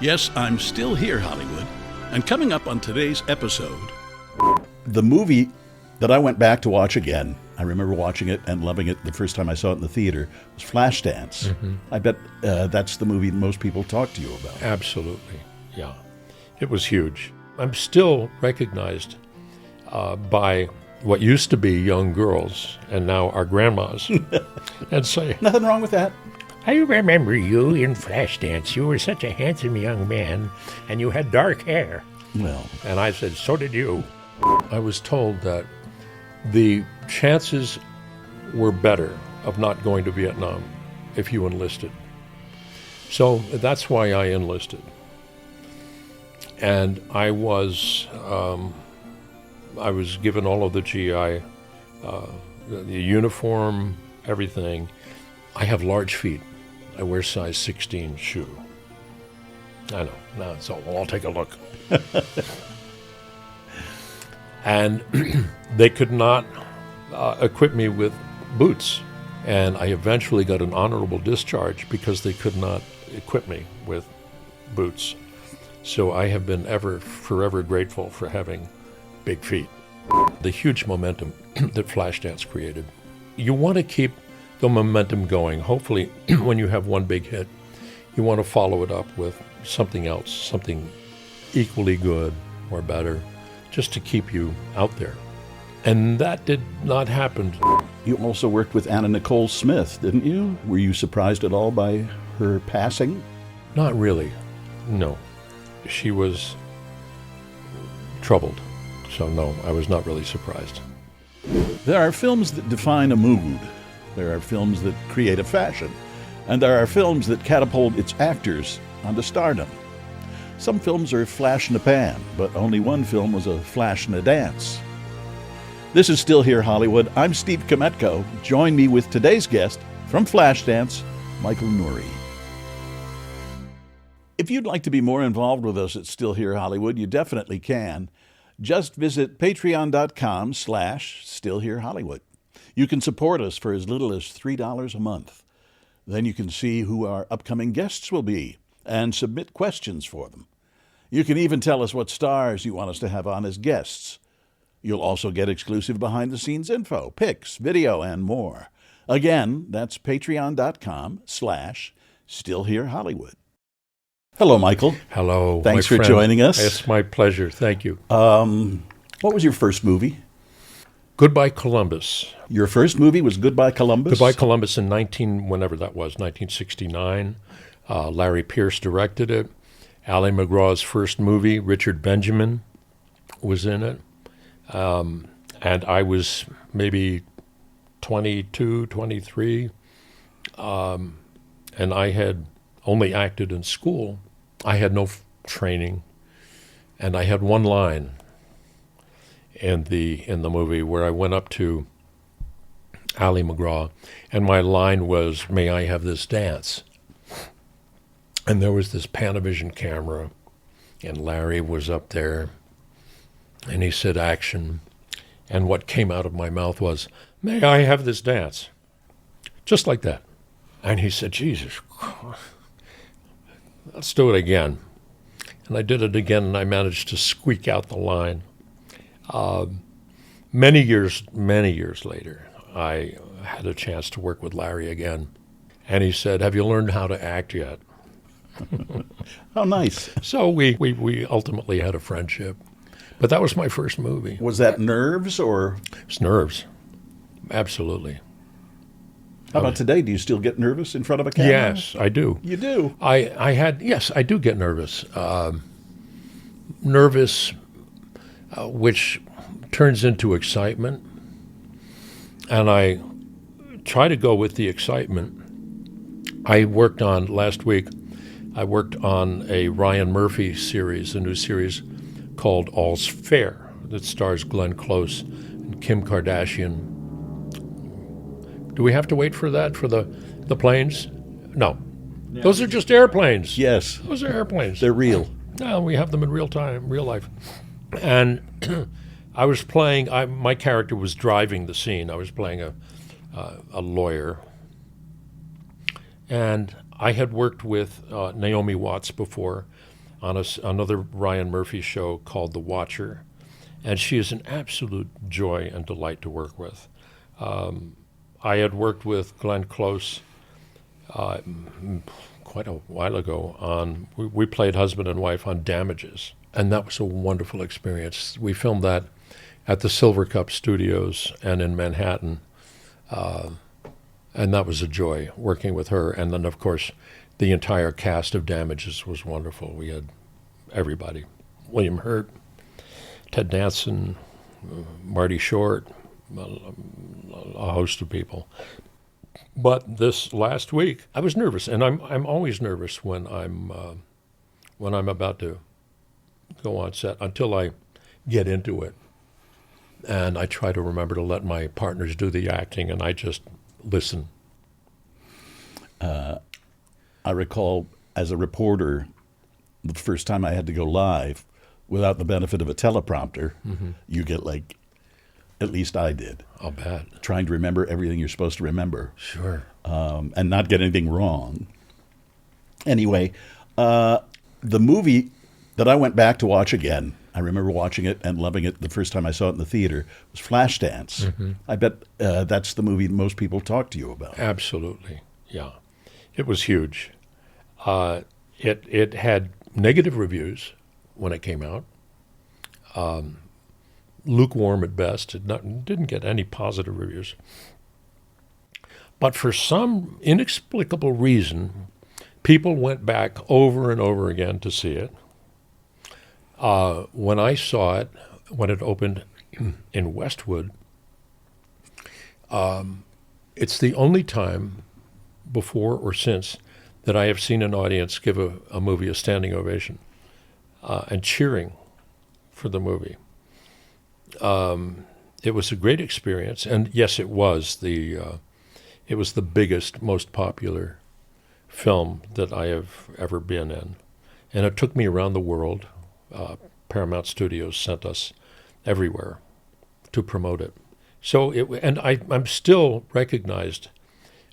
Yes, I'm still here, Hollywood. And coming up on today's episode... The movie that I went back to watch again, I remember watching it and loving it the first time I saw it in the theater, was Flashdance. Mm-hmm. I bet that's the movie most people talk to you about. Absolutely, yeah. It was huge. I'm still recognized by what used to be young girls and now are grandmas and say, nothing wrong with that. I remember you in Flashdance. You were such a handsome young man, and you had dark hair. Well, and I said, so did you. I was told that the chances were better of not going to Vietnam if you enlisted. So that's why I enlisted. And I was given all of the GI, the uniform, everything. I have large feet. I wear size 16 shoe. I know. Now, so I'll take a look. And they could not equip me with boots. And I eventually got an honorable discharge because they could not equip me with boots. So I have been forever grateful for having big feet. The huge momentum that Flashdance created. You want to keep the momentum going. Hopefully, when you have one big hit, you want to follow it up with something else, something equally good or better, just to keep you out there. And that did not happen. You also worked with Anna Nicole Smith, didn't you? Were you surprised at all by her passing? Not really, no. She was troubled, so no, I was not really surprised. There are films that define a mood. There are films that create a fashion. And there are films that catapult its actors onto stardom. Some films are flash in the pan, but only one film was a flash in a dance. This is Still Here Hollywood. I'm Steve Kmetko. Join me with today's guest from Flashdance, Michael Nouri. If you'd like to be more involved with us at Still Here Hollywood, you definitely can. Just visit patreon.com/stillherehollywood. You can support us for as little as $3 a month. Then you can see who our upcoming guests will be and submit questions for them. You can even tell us what stars you want us to have on as guests. You'll also get exclusive behind-the-scenes info, pics, video, and more. Again, that's patreon.com/stillherehollywood. Hello, Michael. Hello. Thanks for joining us. It's my pleasure. Thank you. What was your first movie? Goodbye, Columbus. Your first movie was Goodbye, Columbus? Goodbye, Columbus in 1969. Larry Pierce directed it. Ali MacGraw's first movie, Richard Benjamin, was in it. And I was maybe 22, 23. And I had only acted in school. I had no training. And I had one line in the movie where I went up to Ali MacGraw, and my line was, "May I have this dance?" And there was this Panavision camera, and Larry was up there, and he said, "Action." And what came out of my mouth was, "May I have this dance?" Just like that. And he said, "Jesus Christ, let's do it again." And I did it again, and I managed to squeak out the line. Many years later, I had a chance to work with Larry again. And he said, "Have you learned how to act yet?" How nice. So we ultimately had a friendship. But that was my first movie. Was that nerves or? It's nerves. Absolutely. How about today? Do you still get nervous in front of a camera? Yes, I do. You do? Yes, I do get nervous. Nervous, which turns into excitement. And I try to go with the excitement. Last week, I worked on a Ryan Murphy series, a new series called All's Fair, that stars Glenn Close and Kim Kardashian. Do we have to wait for that, for the planes? No. Yeah. Those are just airplanes. Yes. Those are airplanes. They're real. No, we have them in real time, real life. And I was playing, my character was driving the scene. I was playing a lawyer. And I had worked with Naomi Watts before on another Ryan Murphy show called The Watcher, and she is an absolute joy and delight to work with. I had worked with Glenn Close quite a while ago on, we played husband and wife on Damages, and that was a wonderful experience. We filmed that at the Silver Cup Studios and in Manhattan, and that was a joy working with her. And then, of course, the entire cast of Damages was wonderful. We had everybody, William Hurt, Ted Danson, Marty Short, a host of people. But this last week, I was nervous, and I'm always nervous when I'm about to go on set until I get into it, and I try to remember to let my partners do the acting, and I just listen. I recall as a reporter, the first time I had to go live without the benefit of a teleprompter, you get like, at least I did. I'll bet. Trying to remember everything you're supposed to remember. Sure. And not get anything wrong. Anyway, the movie that I went back to watch again, I remember watching it and loving it the first time I saw it in the theater, was Flashdance. I bet that's the movie most people talk to you about. Absolutely, yeah. It was huge. It had negative reviews when it came out. Lukewarm at best. It didn't get any positive reviews. But for some inexplicable reason, people went back over and over again to see it. When I saw it, when it opened in Westwood, it's the only time before or since that I have seen an audience give a movie a standing ovation and cheering for the movie. It was a great experience, and yes, it was the biggest, most popular film that I have ever been in, and it took me around the world. Paramount Studios sent us everywhere to promote it. So I'm still recognized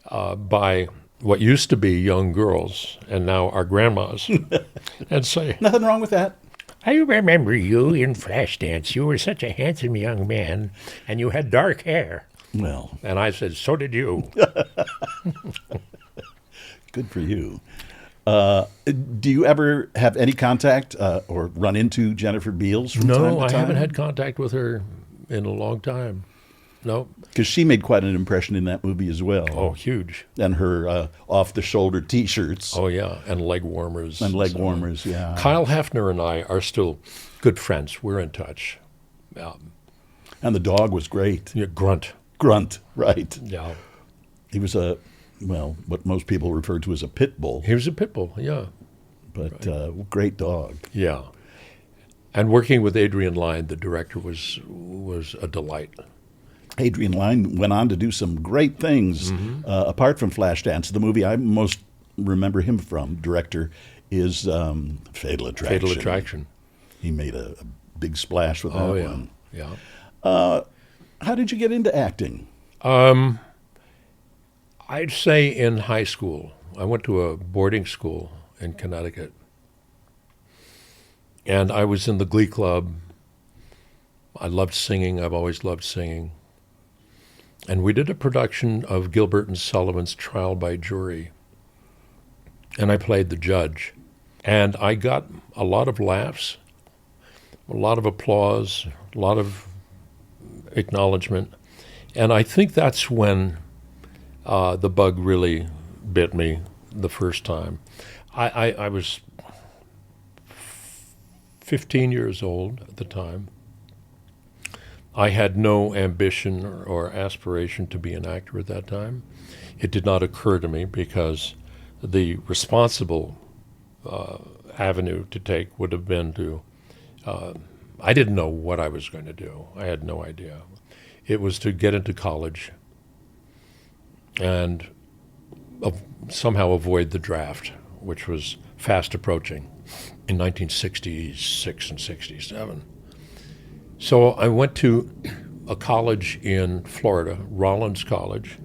by what used to be young girls and now are grandmas, and say, Nothing wrong with that. I remember you in Flashdance. You were such a handsome young man, and you had dark hair. Well, And I said, so did you. good for you. Do you ever have any contact or run into Jennifer Beals from time to time? No, I haven't had contact with her in a long time. No. Because she made quite an impression in that movie as well. Oh, huge. And her off-the-shoulder T-shirts. Oh, yeah, and leg warmers. And leg warmers, yeah. Kyle Hefner and I are still good friends. We're in touch. And the dog was great. Yeah, Grunt. Grunt, right. Yeah. He was what most people refer to as a pit bull. He was a pit bull, yeah. But great dog. Yeah. And working with Adrian Lyne, the director, was a delight. Adrian Lyne went on to do some great things apart from Flashdance. The movie I most remember him from, director, is Fatal Attraction. Fatal Attraction. He made a big splash with that one. Yeah. How did you get into acting? I'd say in high school. I went to a boarding school in Connecticut. And I was in the Glee Club. I loved singing. I've always loved singing. And we did a production of Gilbert Sullivan's Trial by Jury. And I played the judge. And I got a lot of laughs, a lot of applause, a lot of acknowledgement. And I think that's when the bug really bit me the first time. I was 15 years old at the time. I had no ambition or aspiration to be an actor at that time. It did not occur to me because the responsible avenue to take would have been to, I didn't know what I was going to do. I had no idea. It was to get into college and somehow avoid the draft, which was fast approaching in 1966 and 67. So I went to a college in Florida, Rollins College,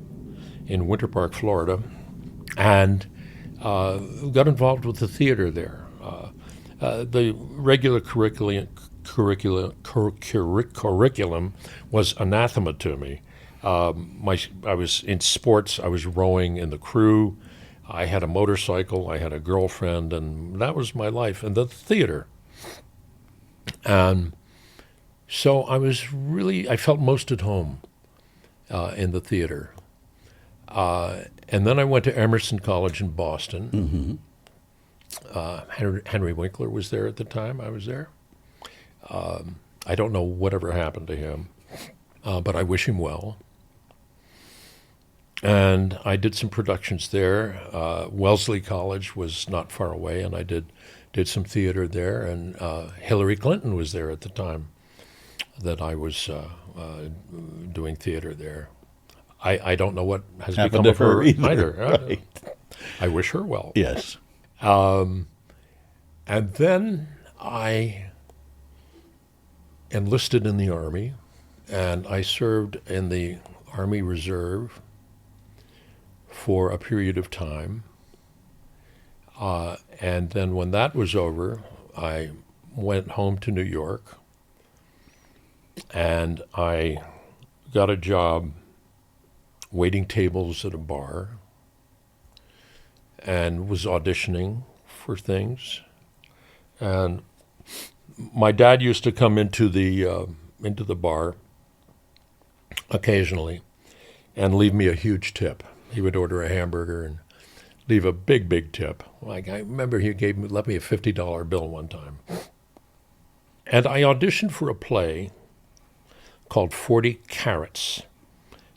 in Winter Park, Florida, and got involved with the theater there. The regular curriculum was anathema to me. I was in sports. I was rowing in the crew. I had a motorcycle. I had a girlfriend, and that was my life. And the theater. And so I felt most at home in the theater. And then I went to Emerson College in Boston. Henry Winkler was there at the time I was there. I don't know whatever happened to him, but I wish him well. And I did some productions there. Wellesley College was not far away, and I did some theater there. And Hillary Clinton was there at the time that I was doing theater there. I don't know what has Happened become to of her either. Right. I wish her well. Yes. And then I enlisted in the Army, and I served in the Army Reserve for a period of time. And then when that was over, I went home to New York, and I got a job waiting tables at a bar and was auditioning for things. And my dad used to come into the bar occasionally and leave me a huge tip. He would order a hamburger and leave a big, big tip. Like, I remember he left me a $50 bill one time. And I auditioned for a play called 40 Carats,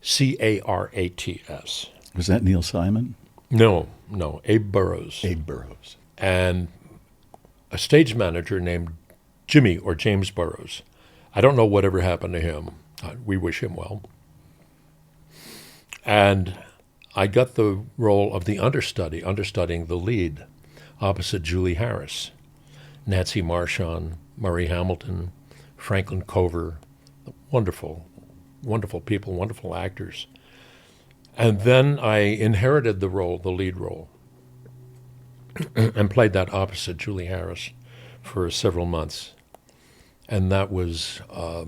C-A-R-A-T-S. Was that Neil Simon? No, Abe Burrows. Abe Burrows. And a stage manager named Jimmy or James Burrows. I don't know whatever happened to him. We wish him well. And I got the role of the understudying the lead, opposite Julie Harris, Nancy Marchand, Murray Hamilton, Franklin Cover, wonderful, wonderful people, wonderful actors. And then I inherited the lead role, and played that opposite Julie Harris for several months. And that was a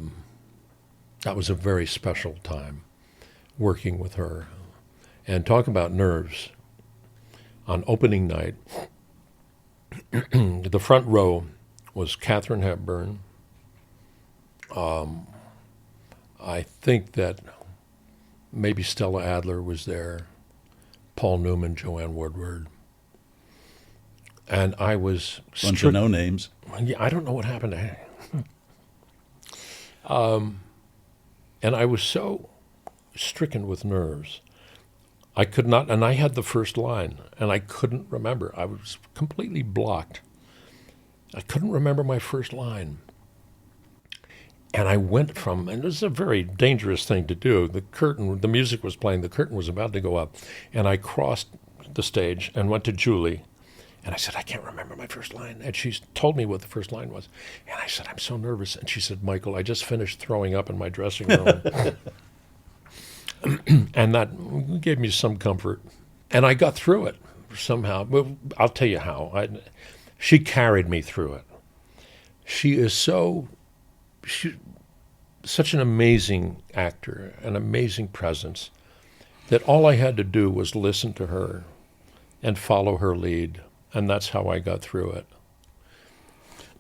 very special time working with her. And talk about nerves. On opening night, the front row was Katharine Hepburn. I think that maybe Stella Adler was there, Paul Newman, Joanne Woodward. And I was... Bunch of no names. Yeah, I don't know what happened to her. And I was so stricken with nerves. I could not, and I had the first line, and I couldn't remember. I was completely blocked. I couldn't remember my first line. And I went from, and it was a very dangerous thing to do. The music was playing, the curtain was about to go up, and I crossed the stage and went to Julie, and I said, I can't remember my first line. And she told me what the first line was. And I said, I'm so nervous. And she said, Michael, I just finished throwing up in my dressing room. And that gave me some comfort. And I got through it somehow. Well, I'll tell you how. She carried me through it. She is such an amazing actor, an amazing presence, that all I had to do was listen to her and follow her lead. And that's how I got through it.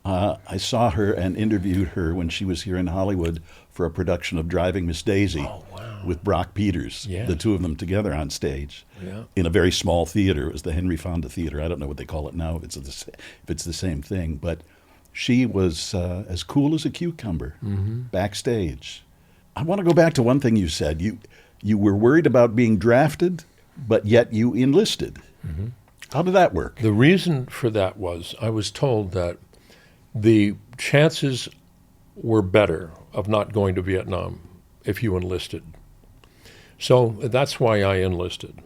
I saw her and interviewed her when she was here in Hollywood for a production of Driving Miss Daisy with Brock Peters, the two of them together on stage in a very small theater. It was the Henry Fonda Theater. I don't know what they call it now, if it's the same thing. But she was as cool as a cucumber backstage. I want to go back to one thing you said. You were worried about being drafted, but yet you enlisted. Mm-hmm. How did that work? The reason for that was I was told that the chances were better of not going to Vietnam if you enlisted. So that's why I enlisted.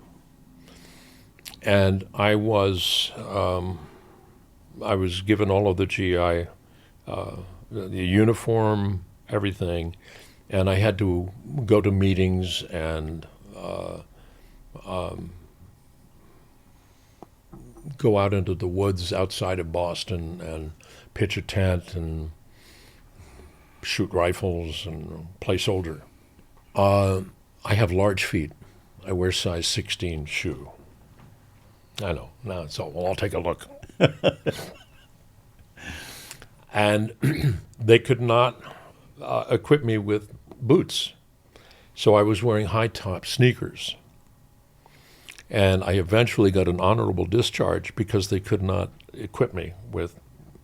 And I was given all of the GI, the uniform, everything, and I had to go to meetings and go out into the woods outside of Boston and pitch a tent and shoot rifles and play soldier. I have large feet. I wear size 16 shoe. I know. Now it's all, well, I'll take a look. And they could not equip me with boots. So I was wearing high-top sneakers. And I eventually got an honorable discharge because they could not equip me with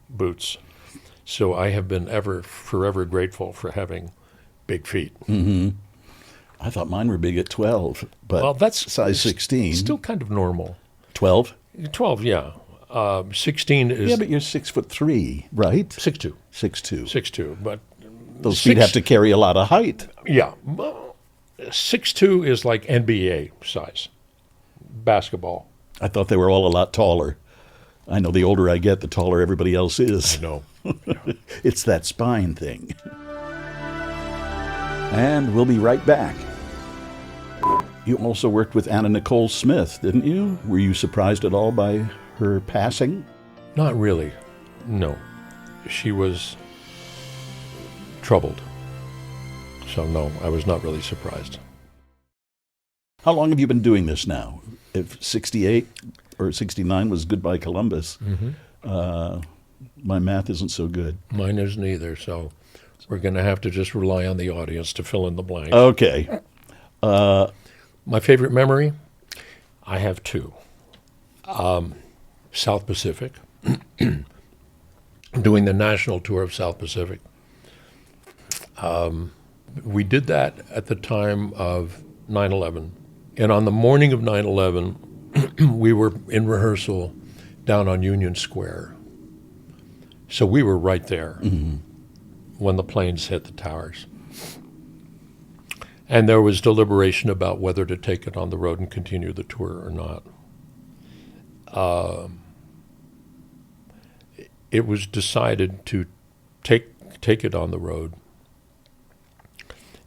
boots. So I have been forever grateful for having big feet. Mm-hmm. I thought mine were big at 12, but Well, that's size 16. still kind of normal. 12? 12, yeah. 16 is... Yeah, but you're 6'3", right? 6'2". 6'2". 6'2", but... Those feet have to carry a lot of height. Yeah. 6'2" is like NBA size. Basketball. I thought they were all a lot taller. I know the older I get, the taller everybody else is. I know. It's that spine thing. And we'll be right back. You also worked with Anna Nicole Smith, didn't you? Were you surprised at all by her passing? Not really. No. She was troubled. So no, I was not really surprised. How long have you been doing this now? If 68 or 69 was Goodbye Columbus, my math isn't so good. Mine isn't either, so we're going to have to just rely on the audience to fill in the blanks. Okay. My favorite memory? I have two. South Pacific, doing the national tour of South Pacific. We did that at the time of 9/11. And on the morning of 9/11, we were in rehearsal down on Union Square. So we were right there when the planes hit the towers. And there was deliberation about whether to take it on the road and continue the tour or not. It was decided to take it on the road.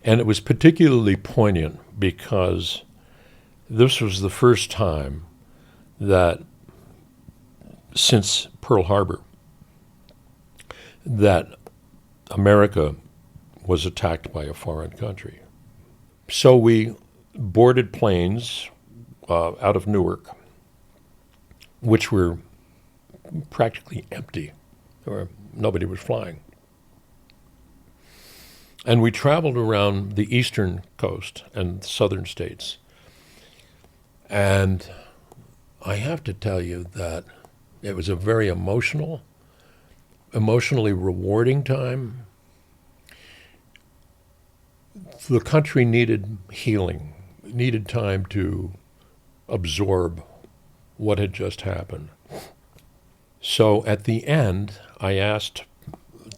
And it was particularly poignant because this was the first time that, since Pearl Harbor, that America was attacked by a foreign country. So we boarded planes out of Newark, which were practically empty, or nobody was flying. And we traveled around the eastern coast and southern states. And I have to tell you that it was a very emotionally rewarding time. The country needed healing, needed time to absorb what had just happened. So at the end, I asked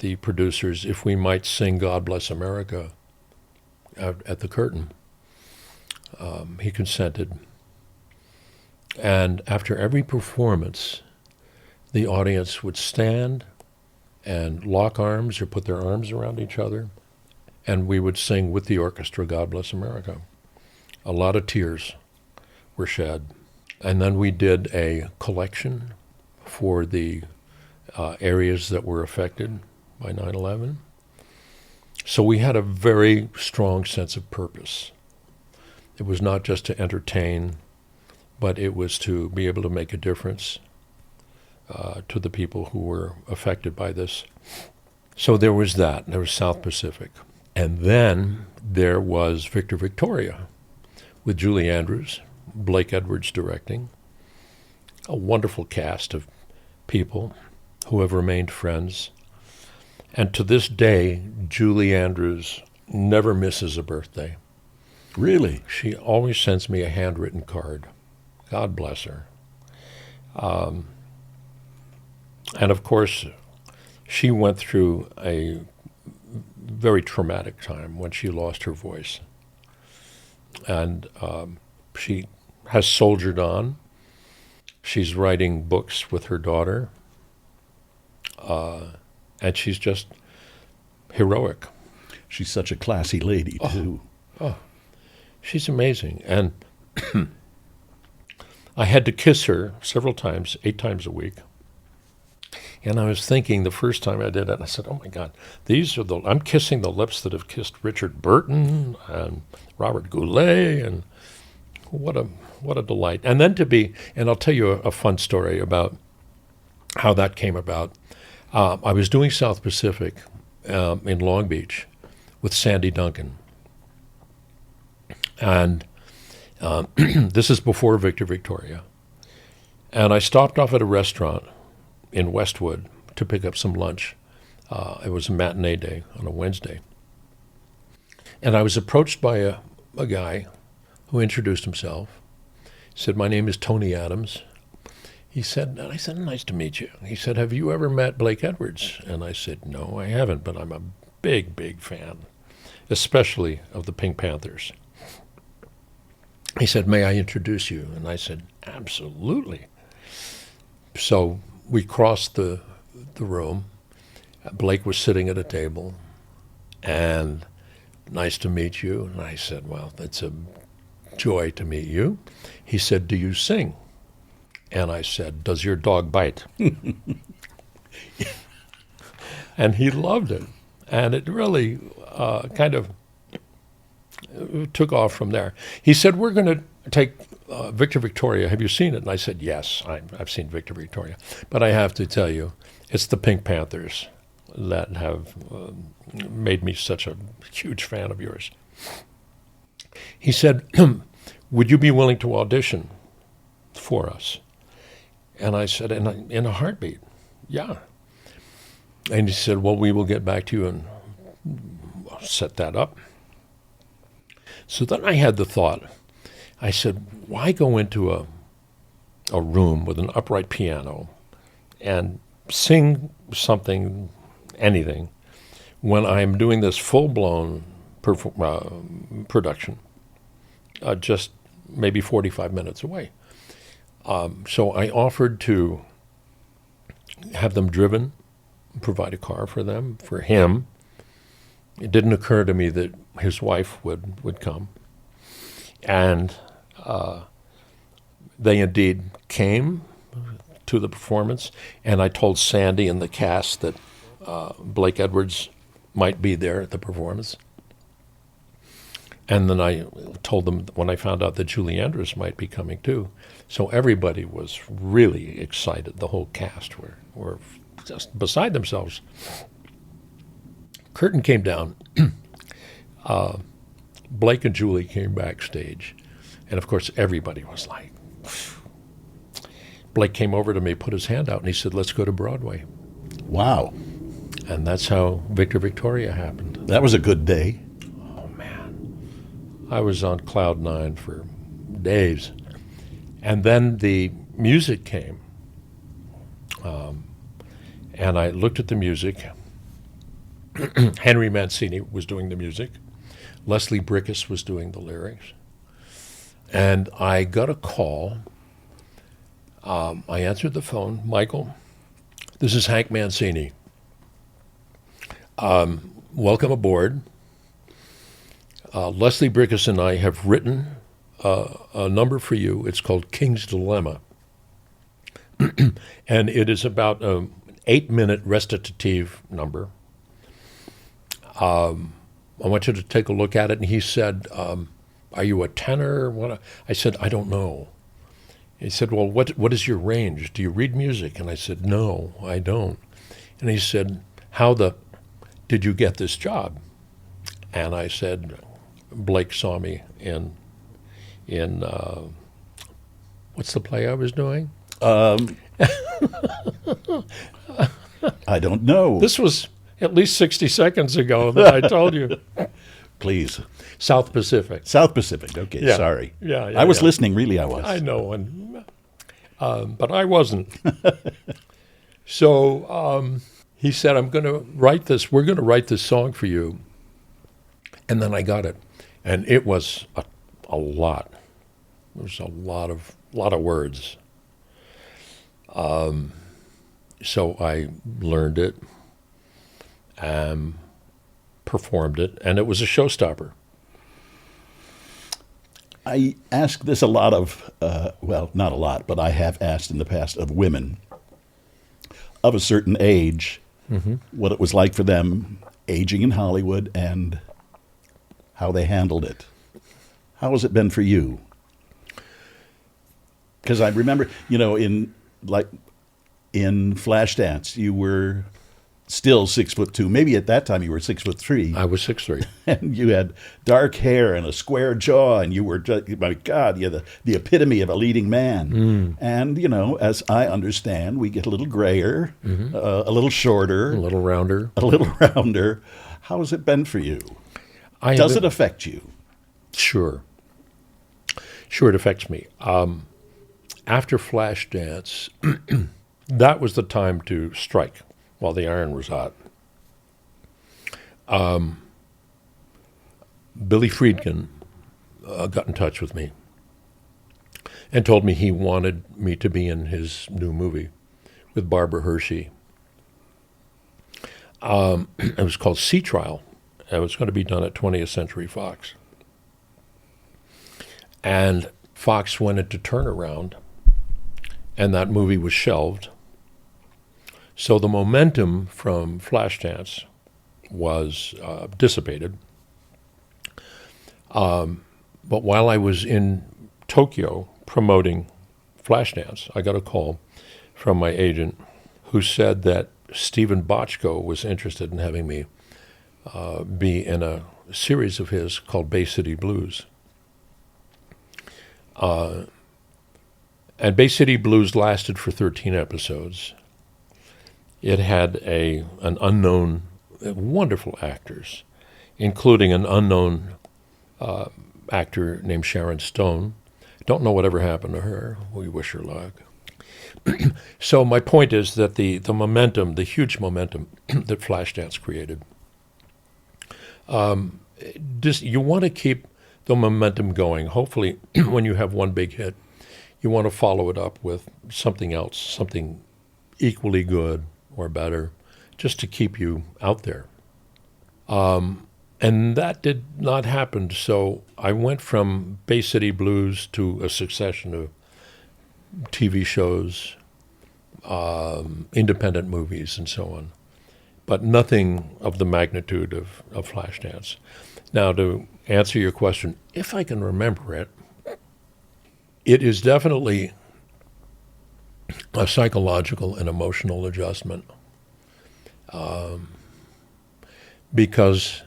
the producers if we might sing God Bless America at the curtain. He consented. And after every performance, the audience would stand and lock arms or put their arms around each other, and we would sing with the orchestra, God Bless America. A lot of tears were shed. And then we did a collection for the areas that were affected by 9/11. So we had a very strong sense of purpose. It was not just to entertain, but it was to be able to make a difference to the people who were affected by this. So there was that. There was South Pacific. And then there was Victor Victoria with Julie Andrews, Blake Edwards directing, a wonderful cast of people who have remained friends. And to this day, Julie Andrews never misses a birthday. Really? She always sends me a handwritten card. God bless her. And of course, she went through a very traumatic time when she lost her voice. And she has soldiered on. She's writing books with her daughter. And she's just heroic. She's such a classy lady, too. Oh, she's amazing. And I had to kiss her several times, 8 times a week. And I was thinking the first time I did it, I said, oh my God, I'm kissing the lips that have kissed Richard Burton and Robert Goulet, and what a delight. And then and I'll tell you a fun story about how that came about. I was doing South Pacific in Long Beach with Sandy Duncan. And this is before Victor Victoria. And I stopped off at a restaurant in Westwood to pick up some lunch. It was a matinee day on a Wednesday. And I was approached by a guy who introduced himself. He said, my name is Tony Adams. I said, nice to meet you. He said, have you ever met Blake Edwards? And I said, no, I haven't, but I'm a big, big fan, especially of the Pink Panthers. He said, may I introduce you? And I said, absolutely. So we crossed the room. Blake was sitting at a table, and nice to meet you. And I said, well, it's a joy to meet you. He said, do you sing? And I said, does your dog bite? And he loved it. And it really kind of took off from there. He said, we're going to take Victor Victoria. Have you seen it? And I said, yes, I've seen Victor Victoria. But I have to tell you, it's the Pink Panthers that have made me such a huge fan of yours. He said, would you be willing to audition for us? And I said, in a heartbeat, yeah. And he said, well, we will get back to you and set that up. So then I had the thought. I said, why go into a room with an upright piano and sing something, anything, when I'm doing this full-blown production, just maybe 45 minutes away? So I offered to have them driven, provide a car for them, for him. It didn't occur to me that his wife would come. And they indeed came to the performance, and I told Sandy and the cast that Blake Edwards might be there at the performance. And then I told them when I found out that Julie Andrews might be coming too. So everybody was really excited. The whole cast were just beside themselves. Curtain came down. Blake and Julie came backstage. And of course, everybody was like, phew. Blake came over to me, put his hand out, and he said, let's go to Broadway. Wow. And that's how Victor Victoria happened. That was a good day. Oh, man. I was on cloud 9 for days. And then the music came. And I looked at the music. Henry Mancini was doing the music. Leslie Brickus was doing the lyrics. And I got a call. I answered the phone. Michael, this is Hank Mancini. Welcome aboard. Leslie Brickus and I have written a number for you. It's called King's Dilemma. And it is about an 8-minute recitative number. I want you to take a look at it. And he said, are you a tenor? What? I said, I don't know. He said, well, what is your range? Do you read music? And I said, no, I don't. And he said, did you get this job? And I said, Blake saw me in what's the play I was doing? I don't know. This was at least 60 seconds ago that I told you. Please. South Pacific. South Pacific. Okay, Yeah. sorry. Yeah, I was listening. Really, I was. I know, but I wasn't. So he said, I'm going to write this. We're going to write this song for you. And then I got it. And it was a lot. There was a lot of words. So I learned it, performed it, and it was a showstopper. I ask this a lot of, well, not a lot, but I have asked in the past of women of a certain age what it was like for them aging in Hollywood and how they handled it. How has it been for you? Because I remember, in Flashdance, you were still 6'2". Maybe at that time you were 6'3". I was 6'3". And you had dark hair and a square jaw, and you were, my God, you're the epitome of a leading man. And, as I understand, we get a little grayer, a little shorter. A little rounder. A little rounder. How has it been for you? Does it affect you? Sure. Sure, it affects me. After Flashdance, that was the time to strike while the iron was hot. Billy Friedkin got in touch with me and told me he wanted me to be in his new movie with Barbara Hershey. It was called Sea Trial. It was going to be done at 20th Century Fox. And Fox went into turnaround, and that movie was shelved. So the momentum from Flashdance was dissipated. But while I was in Tokyo promoting Flashdance, I got a call from my agent who said that Stephen Bochco was interested in having me be in a series of his called Bay City Blues. And Bay City Blues lasted for 13 episodes. It had an unknown, wonderful actors, including an unknown actor named Sharon Stone. Don't know whatever happened to her. We wish her luck. So my point is that the momentum, the huge momentum that Flashdance created, you want to keep the momentum going. Hopefully, when you have one big hit, you want to follow it up with something else, something equally good or better, just to keep you out there. And that did not happen. So I went from Bay City Blues to a succession of TV shows, independent movies, and so on. But nothing of the magnitude of Flashdance. Now, to answer your question, if I can remember it, it is definitely a psychological and emotional adjustment because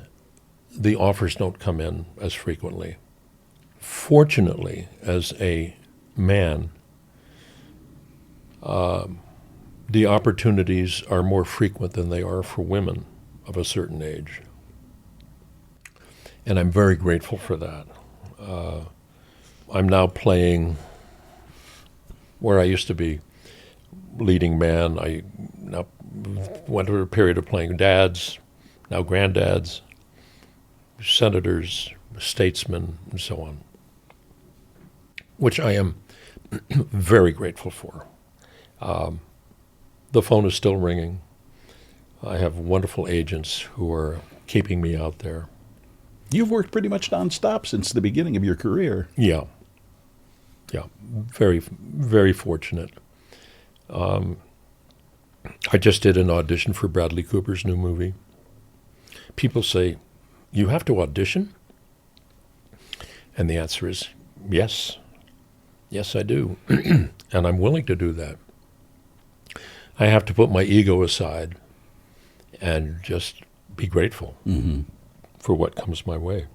the offers don't come in as frequently. Fortunately, as a man, the opportunities are more frequent than they are for women of a certain age. And I'm very grateful for that. I'm now playing where I used to be leading man. I now went through a period of playing dads, now granddads, senators, statesmen, and so on, which I am very grateful for. The phone is still ringing. I have wonderful agents who are keeping me out there. You've worked pretty much nonstop since the beginning of your career. Yeah. Very, very fortunate. I just did an audition for Bradley Cooper's new movie. People say, "You have to audition?" And the answer is yes. Yes, I do. And I'm willing to do that. I have to put my ego aside and just be grateful for what comes my way.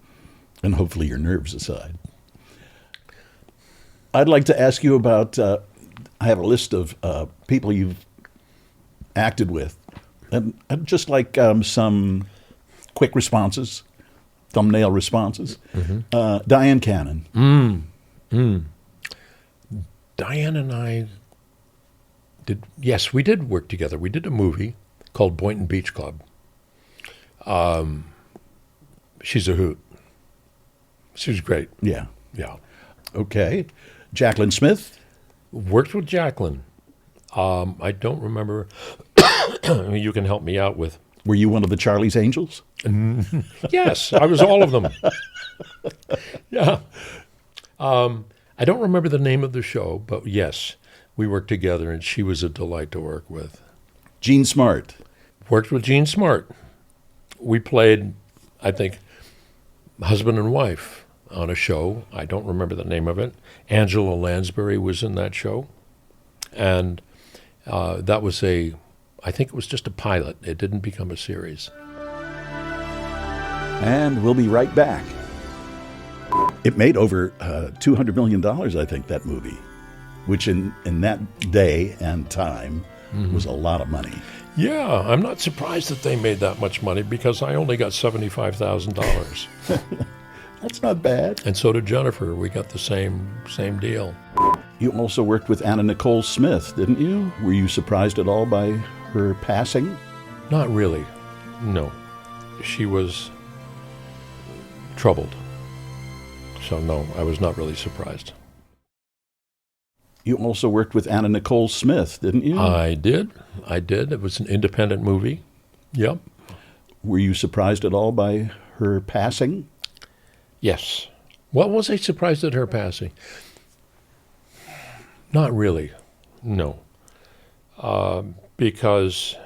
And hopefully your nerves aside. I'd like to ask you about, I have a list of people you've acted with. And I'd just like some quick responses, thumbnail responses. Diane Cannon. Diane and I we did work together. We did a movie called Boynton Beach Club. She's a hoot. She was great. Yeah. Okay. Jacqueline Smith. Worked with Jacqueline. I don't remember. You can help me out with. Were you one of the Charlie's Angels? Yes, I was all of them. Yeah. I don't remember the name of the show, but yes, we worked together, and she was a delight to work with. Jean Smart. Worked with Jean Smart. We played, I think, husband and wife on a show. I don't remember the name of it. Angela Lansbury was in that show. And that was I think it was just a pilot. It didn't become a series. And we'll be right back. It made over $200 million, I think, that movie, which in that day and time was a lot of money. Yeah, I'm not surprised that they made that much money because I only got $75,000. That's not bad. And so did Jennifer. We got the same deal. You also worked with Anna Nicole Smith, didn't you? Were you surprised at all by her passing? Not really. No. She was troubled. So no, I was not really surprised. You also worked with Anna Nicole Smith, didn't you? I did. It was an independent movie. Yep. Were you surprised at all by her passing? Yes. What was I surprised at her passing? Not really. No. Because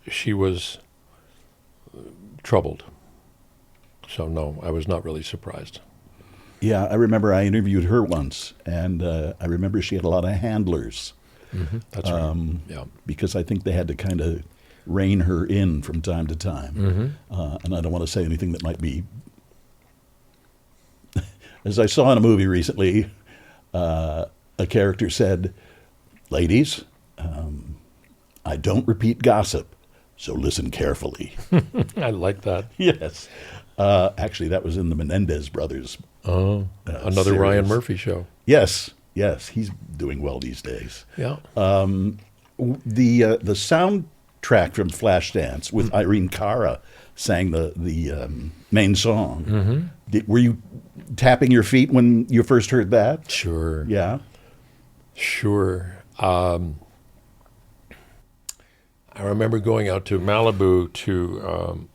she was troubled. So no, I was not really surprised. Yeah, I remember I interviewed her once, and I remember she had a lot of handlers. Mm-hmm. That's right. Yeah. Because I think they had to kind of rein her in from time to time. Mm-hmm. And I don't want to say anything that might be... As I saw in a movie recently, a character said, "Ladies, I don't repeat gossip, so listen carefully." I like that. Yes. Actually, that was in the Menendez Brothers. Oh, another series. Ryan Murphy show. Yes, he's doing well these days. Yeah. The soundtrack from Flashdance with Irene Cara sang the main song. Mm-hmm. Were you tapping your feet when you first heard that? Sure. Yeah. Sure. I remember going out to Malibu to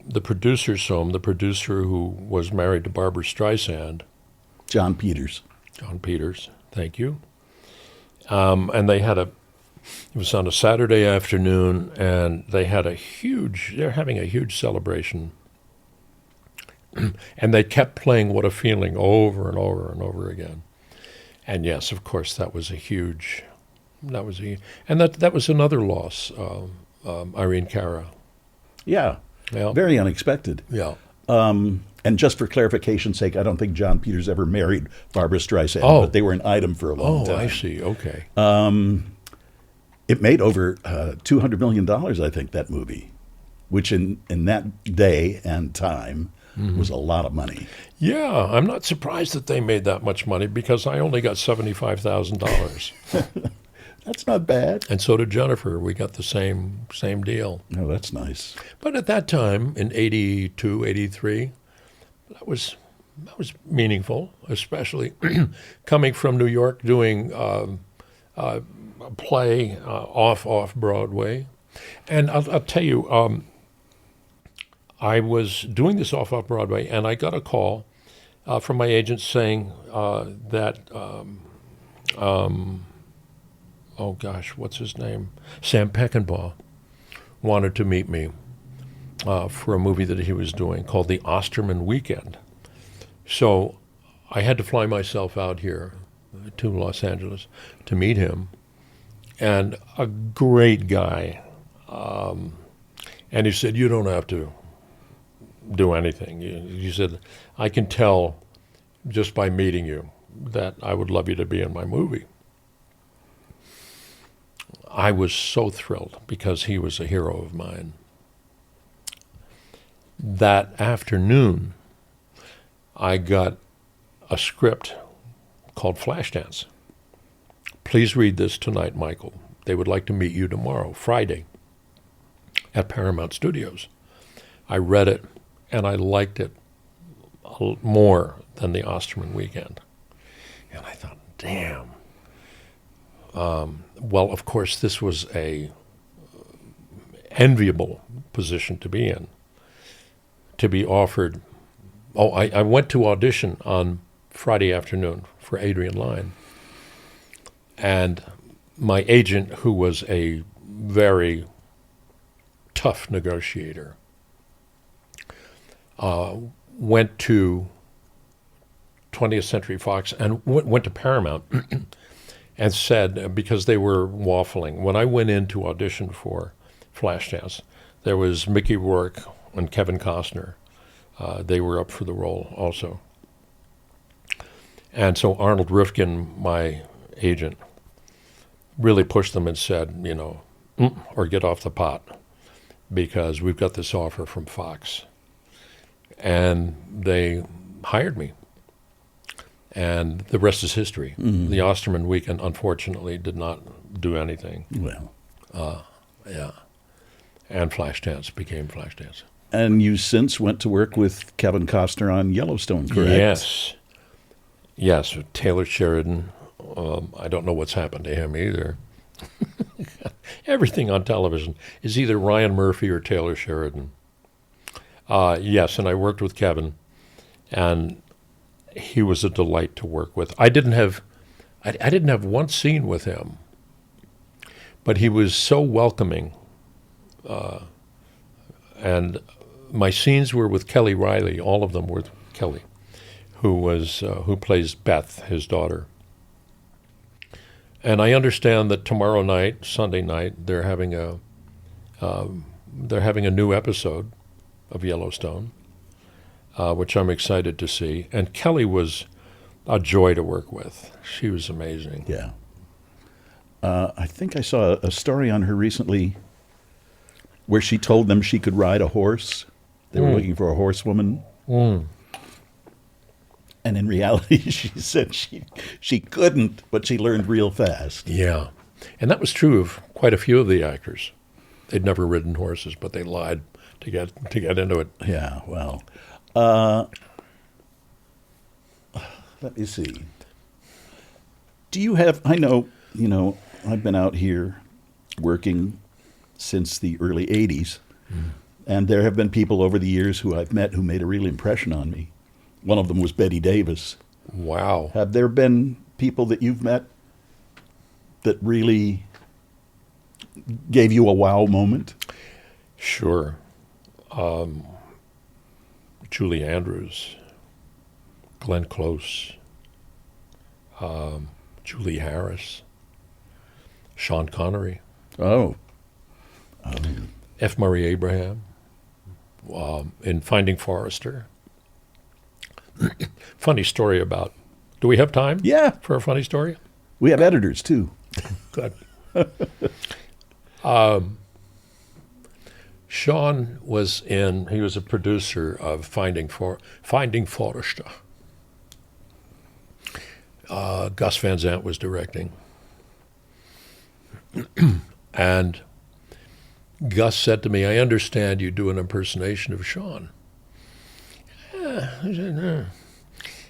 the producer's home, the producer who was married to Barbra Streisand. John Peters. John Peters, thank you. And they had it was on a Saturday afternoon, and they're having a huge celebration. And they kept playing What a Feeling over and over and over again. And yes, of course, that was another loss, Irene Cara. Yeah. Yeah. Very unexpected. Yeah. And just for clarification's sake, I don't think John Peters ever married Barbra Streisand, but they were an item for a long time. Oh, I see. Okay. It made over $200 million, I think, that movie, which in that day and time was a lot of money. Yeah, I'm not surprised that they made that much money because I only got $75,000. That's not bad. And so did Jennifer. We got the same deal. Oh, that's nice. But at that time, in 82, 83, that was meaningful, especially coming from New York, doing a play off Broadway. And I'll tell you, I was doing this off Broadway, and I got a call from my agent saying that, oh gosh, what's his name? Sam Peckinpah wanted to meet me for a movie that he was doing called The Osterman Weekend. So I had to fly myself out here to Los Angeles to meet him. And a great guy. And he said, "You don't have to do anything." He said, "I can tell just by meeting you that I would love you to be in my movie." I was so thrilled because he was a hero of mine. That afternoon, I got a script called Flashdance. "Please read this tonight, Michael. They would like to meet you tomorrow, Friday, at Paramount Studios." I read it, and I liked it more than The Osterman Weekend. And I thought, damn. Well, of course, this was a enviable position to be in, to be offered. I went to audition on Friday afternoon for Adrian Lyne. And my agent, who was a very tough negotiator, went to 20th Century Fox and went to Paramount and said, because they were waffling, when I went in to audition for Flashdance, there was Mickey Rourke and Kevin Costner. They were up for the role also. And so Arnold Rifkin, my agent, really pushed them and said, you know, or get off the pot, because we've got this offer from Fox. And they hired me. And the rest is history. Mm-hmm. The Osterman weekend, unfortunately, did not do anything. Well. Yeah. And Flashdance became Flashdance. And you since went to work with Kevin Costner on Yellowstone, correct? Yes. Yes, Taylor Sheridan. I don't know what's happened to him either. Everything on television is either Ryan Murphy or Taylor Sheridan. Yes, and I worked with Kevin, and he was a delight to work with. I didn't have one scene with him, but he was so welcoming. And my scenes were with Kelly Riley. All of them were with Kelly, who plays Beth, his daughter. And I understand that tomorrow night, Sunday night, they're having a new episode of Yellowstone, which I'm excited to see. And Kelly was a joy to work with. She was amazing. Yeah. I think I saw a story on her recently where she told them she could ride a horse. They were looking for a horsewoman. And in reality, she said she couldn't, but she learned real fast. Yeah. And that was true of quite a few of the actors. They'd never ridden horses, but they lied to get into it. Yeah, well. Let me see. Do you have, I know, I've been out here working since the early 80s, and there have been people over the years who I've met who made a real impression on me. One of them was Betty Davis. Wow. Have there been people that you've met that really gave you a wow moment? Sure. Julie Andrews, Glenn Close, Julie Harris, Sean Connery. Oh. F. Murray Abraham in Finding Forrester. Funny story about... Do we have time? Yeah. For a funny story? We have editors, too. Good. Sean was he was a producer of Finding Forrester. Gus Van Sant was directing. And Gus said to me, I understand you do an impersonation of Sean. I said, no.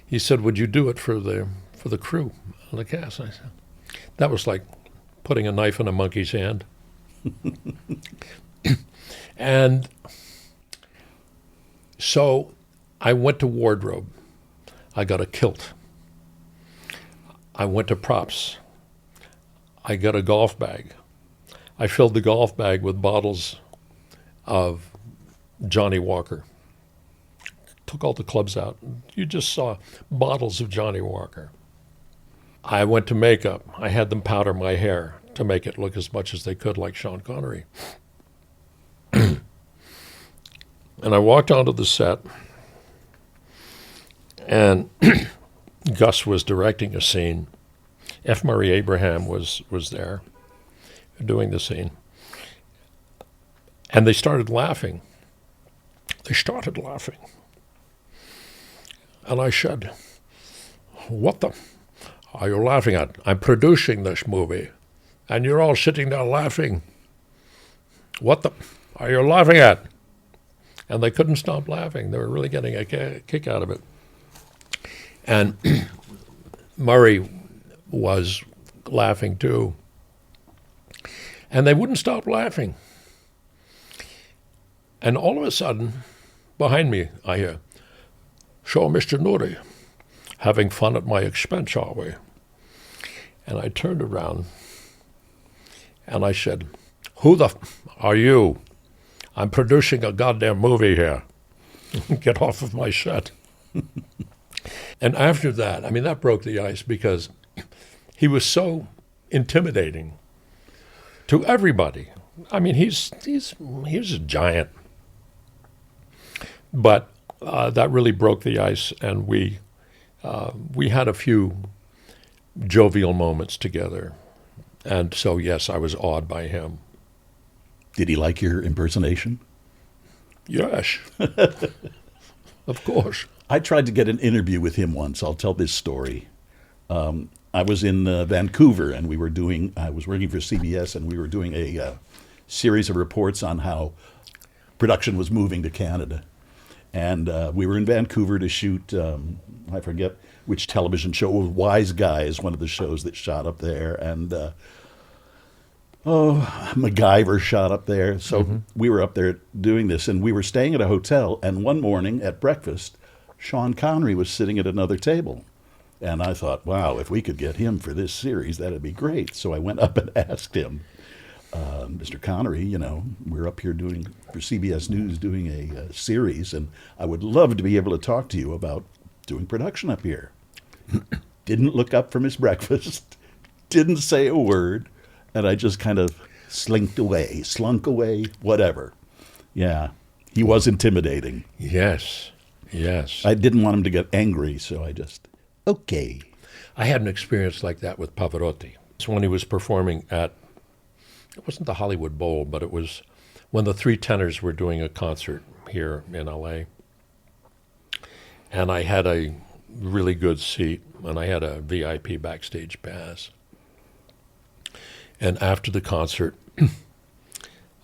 He said, would you do it for the crew, the cast? I said, that was like putting a knife in a monkey's hand. And so I went to wardrobe. I got a kilt. I went to props. I got a golf bag. I filled the golf bag with bottles of Johnny Walker. Took all the clubs out. You just saw bottles of Johnny Walker. I went to makeup. I had them powder my hair to make it look as much as they could like Sean Connery. And I walked onto the set, and Gus was directing a scene. F. Murray Abraham was there doing the scene. And they started laughing. And I said, what the are you laughing at? I'm producing this movie, and you're all sitting there laughing. What the are you laughing at? And they couldn't stop laughing. They were really getting a kick out of it. And Murray was laughing too. And they wouldn't stop laughing. And all of a sudden, behind me, I hear, so Mr. Nouri, having fun at my expense, are we? And I turned around and I said, who the are you? I'm producing a goddamn movie here. Get off of my set. And after that, I mean, that broke the ice because he was so intimidating to everybody. I mean, he's a giant. But that really broke the ice, and we had a few jovial moments together. And so, yes, I was awed by him. Did he like your impersonation? Yes. Of course. I tried to get an interview with him once. I'll tell this story. I was in Vancouver, and I was working for CBS, and we were doing a series of reports on how production was moving to Canada. And we were in Vancouver to shoot, I forget which television show, Wise Guys, one of the shows that shot up there, and MacGyver shot up there. So we were up there doing this, and we were staying at a hotel, and one morning at breakfast, Sean Connery was sitting at another table. And I thought, wow, if we could get him for this series, that'd be great. So I went up and asked him, Mr. Connery, you know, we're up here for CBS News doing a series, and I would love to be able to talk to you about doing production up here. Didn't look up from his breakfast, didn't say a word, and I just kind of slunk away, whatever. Yeah, he was intimidating. Yes, yes. I didn't want him to get angry, so I just, okay. I had an experience like that with Pavarotti. It's when he was performing at, it wasn't the Hollywood Bowl, but it was when the Three Tenors were doing a concert here in L.A. And I had a really good seat, and I had a VIP backstage pass. And after the concert,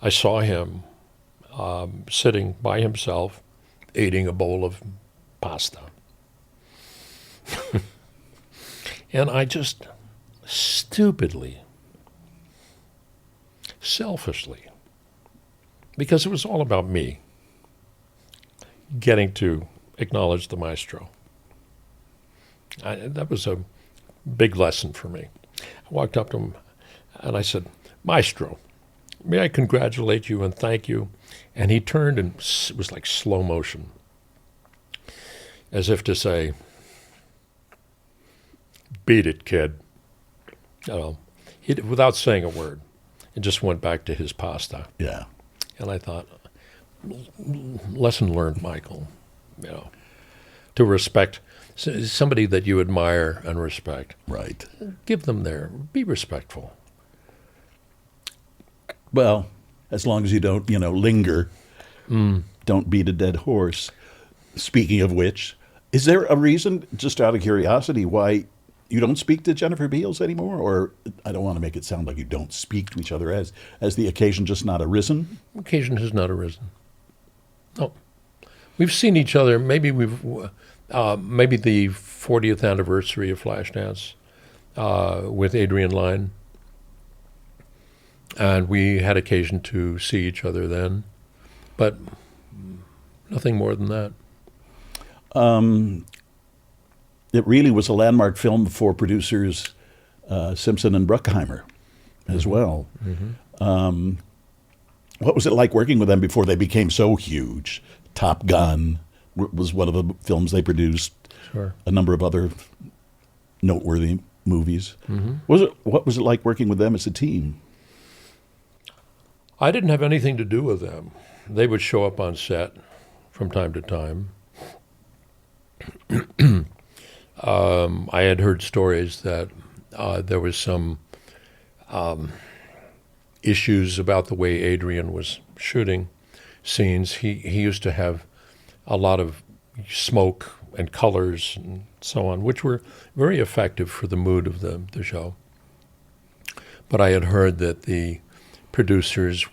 I saw him sitting by himself, eating a bowl of pasta. And I just stupidly, selfishly, because it was all about me, getting to acknowledge the maestro. That was a big lesson for me. I walked up to him and I said, Maestro, may I congratulate you and thank you? And he turned, and it was like slow motion, as if to say, beat it, kid. Without saying a word. It just went back to his pasta. Yeah. And I thought, lesson learned, Michael, to respect somebody that you admire and respect. Right. Give them be respectful. Well, as long as you don't, linger, don't beat a dead horse. Speaking of which, is there a reason, just out of curiosity, why you don't speak to Jennifer Beals anymore? Or I don't want to make it sound like you don't speak to each other. Has the occasion just not arisen? Occasion has not arisen. No. We've seen each other. Maybe the 40th anniversary of Flashdance with Adrian Lyne. And we had occasion to see each other then. But nothing more than that. It really was a landmark film for producers Simpson and Bruckheimer as well. Mm-hmm. What was it like working with them before they became so huge? Top Gun was one of the films they produced. Sure. A number of other noteworthy movies. Mm-hmm. What was it like working with them as a team? I didn't have anything to do with them. They would show up on set from time to time. I had heard stories that there was some issues about the way Adrian was shooting scenes. He used to have a lot of smoke and colors and so on, which were very effective for the mood of the show. But I had heard that the producers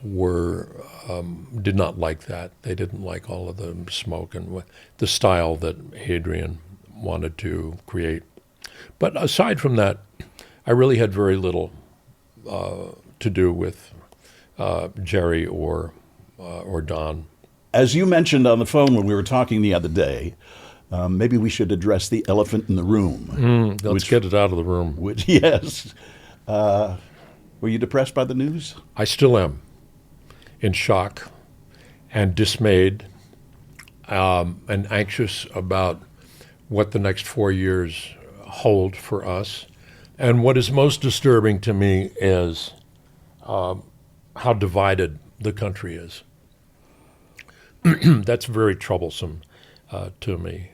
did not like that. They didn't like all of the smoke and the style that Adrian wanted to create. But aside from that, I really had very little to do with Jerry or Don. As you mentioned on the phone when we were talking the other day, maybe we should address the elephant in the room. Let's get it out of the room. Which, yes. Were you depressed by the news? I still am, in shock and dismayed, and anxious about what the next 4 years hold for us. And what is most disturbing to me is how divided the country is. That's very troublesome to me.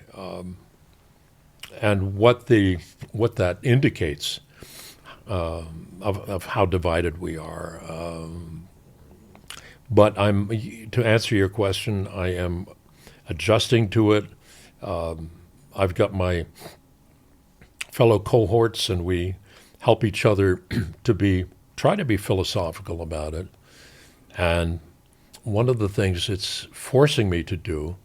And what that indicates of how divided we are. But to answer your question, I am adjusting to it. I've got my fellow cohorts, and we help each other try to be philosophical about it. And one of the things it's forcing me to do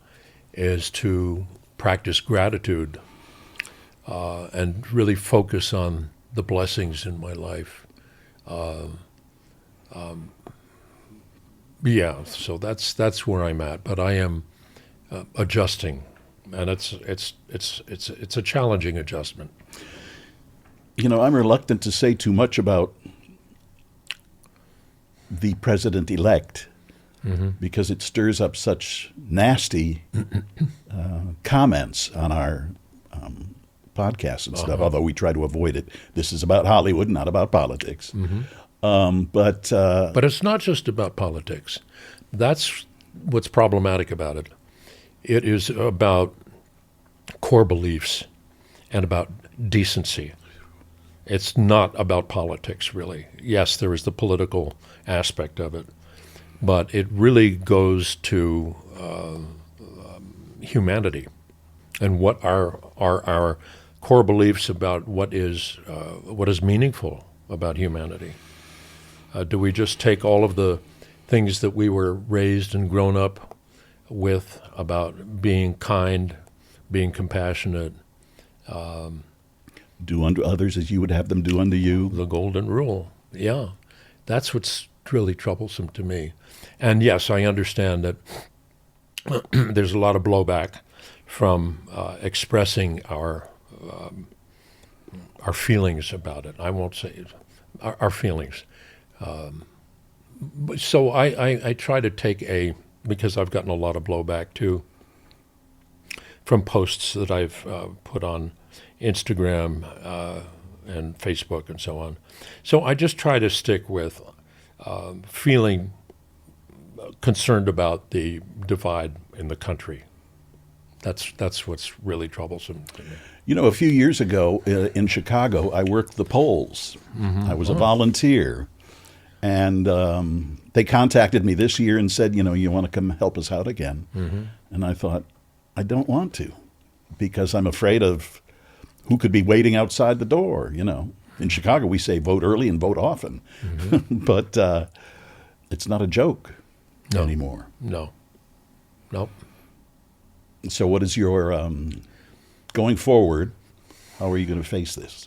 is to practice gratitude and really focus on the blessings in my life. So that's where I'm at. But I am adjusting, and it's a challenging adjustment. You know, I'm reluctant to say too much about the president-elect because it stirs up such nasty comments on our podcasts and stuff, although we try to avoid it. This is about Hollywood, not about politics. But it's not just about politics. That's what's problematic about it. It is about core beliefs and about decency. It's not about politics, really. Yes, there is the political aspect of it, but it really goes to humanity and what are our core beliefs about what is meaningful about humanity. Do we just take all of the things that we were raised and grown up with about being kind, being compassionate, do unto others as you would have them do unto you? The golden rule, yeah. That's what's really troublesome to me. And yes, I understand that there's a lot of blowback from expressing our feelings about it. I won't say it, our feelings. So I try to take because I've gotten a lot of blowback too from posts that I've put on Instagram and Facebook and so on. So I just try to stick with feeling concerned about the divide in the country. That's what's really troublesome to me. You know, a few years ago in Chicago, I worked the polls. I was a volunteer. And they contacted me this year and said, you know, you want to come help us out again? And I thought, I don't want to, because I'm afraid of who could be waiting outside the door, you know. In Chicago, we say vote early and vote often. But it's not a joke anymore. No. Nope. So what is your, going forward, how are you going to face this?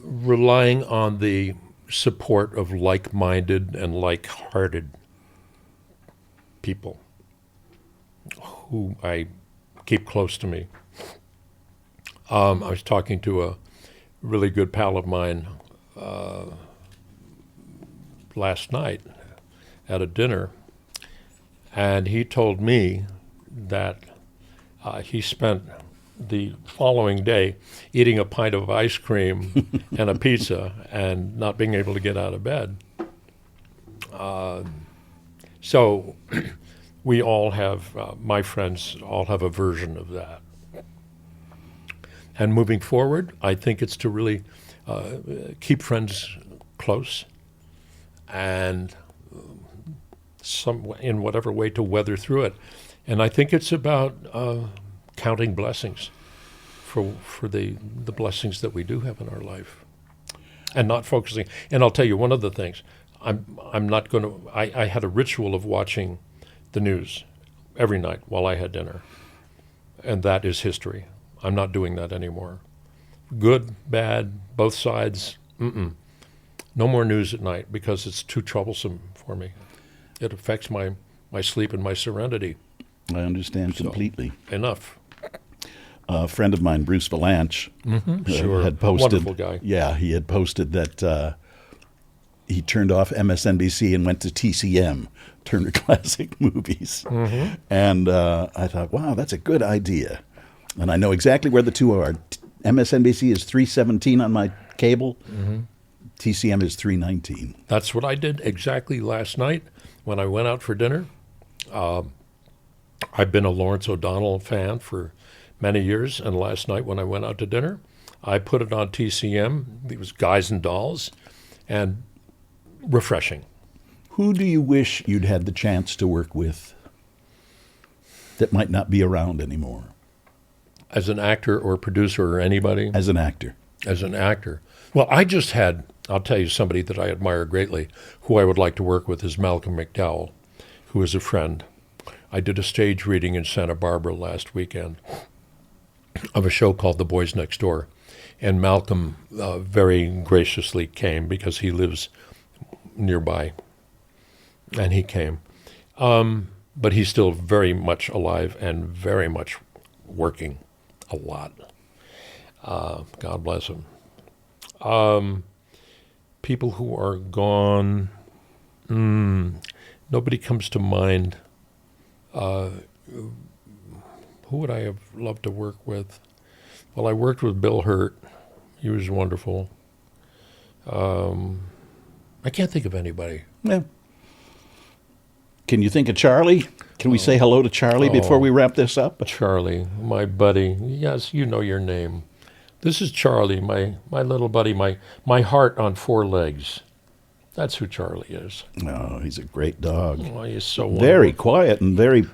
Relying on the support of like-minded and like-hearted people who I keep close to me. I was talking to a really good pal of mine last night at a dinner, and he told me that he spent the following day eating a pint of ice cream and a pizza and not being able to get out of bed. So we all have, my friends all have a version of that. And moving forward, I think it's to really keep friends close and in whatever way to weather through it. And I think it's about counting blessings for the blessings that we do have in our life, and not focusing. And I'll tell you one of the things. I'm not going to. I had a ritual of watching the news every night while I had dinner, and that is history. I'm not doing that anymore. Good, bad, both sides. No more news at night because it's too troublesome for me. It affects my my sleep and my serenity. I understand completely. Enough. A friend of mine, Bruce Valanche, Sure. had posted. Wonderful guy. Yeah, he had posted that he turned off MSNBC and went to TCM, Turner Classic Movies. And I thought, wow, that's a good idea. And I know exactly where the two are. MSNBC is 317 on my cable. TCM is 319. That's what I did exactly last night when I went out for dinner. I've been a Lawrence O'Donnell fan for many years, and last night when I went out to dinner, I put it on TCM. It was Guys and Dolls, and refreshing. Who do you wish you'd had the chance to work with that might not be around anymore? As an actor or producer or anybody? As an actor. As an actor. Well, I'll tell you somebody that I admire greatly, who I would like to work with, is Malcolm McDowell, who is a friend. I did a stage reading in Santa Barbara last weekend of a show called The Boys Next Door. And Malcolm very graciously came because he lives nearby. And he came. But he's still very much alive and very much working a lot. God bless him. People who are gone, nobody comes to mind. Who would I have loved to work with? Well, I worked with Bill Hurt. He was wonderful. I can't think of anybody. Yeah. Can you think of Charlie? Can we say hello to Charlie before we wrap this up? Charlie, my buddy. Yes, you know your name. This is Charlie, my little buddy, my heart on four legs. That's who Charlie is. Oh, he's a great dog. Oh, he's so wonderful. Very quiet and very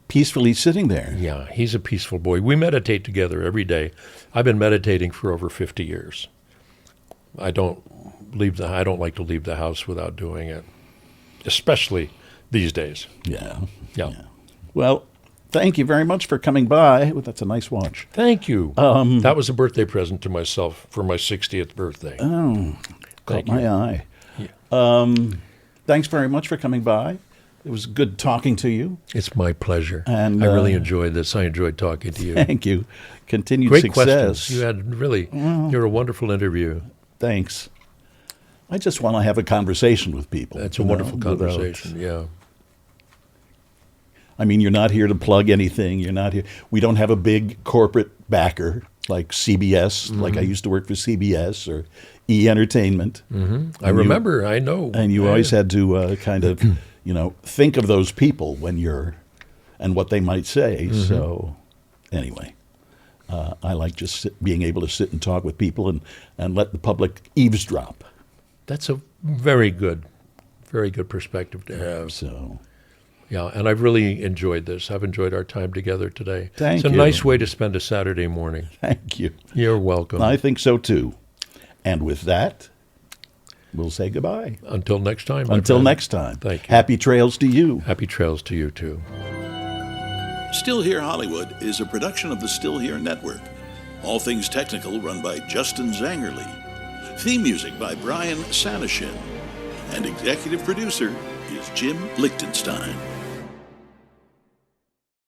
peacefully sitting there. Yeah, he's a peaceful boy. We meditate together every day. I've been meditating for over 50 years. I don't like to leave the house without doing it, especially these days. Yeah. Well, thank you very much for coming by. Oh, that's a nice watch. thank you. That was a birthday present to myself for my 60th birthday. Oh, caught Thank you. my eye. Yeah. Thanks very much for coming by. It was good talking to you. It's my pleasure. And, I really enjoyed this. I enjoyed talking to you. Thank you. Continued Great success. questions. You had really, you're a wonderful interview. Thanks. I just want to have a conversation with people. That's a wonderful conversation, yeah. I mean, you're not here to plug anything. You're not here. We don't have a big corporate backer like CBS, like I used to work for CBS or E! Entertainment. I remember, I know. And you always had to kind of, think of those people when you're, and what they might say. So anyway, I like just being able to sit and talk with people and let the public eavesdrop. That's a very good perspective to have. So, yeah, and I've really enjoyed this. I've enjoyed our time together today. Thank you. you. It's a nice way to spend a Saturday morning. Thank you. You're welcome. I think so too. And with that, we'll say goodbye. Until next time. Until next time. Thank you. Happy trails to you. Happy trails to you, too. Still Here Hollywood is a production of the Still Here Network. All things technical run by Justin Zangerly. Theme music by Brian Sanashin. And executive producer is Jim Lichtenstein.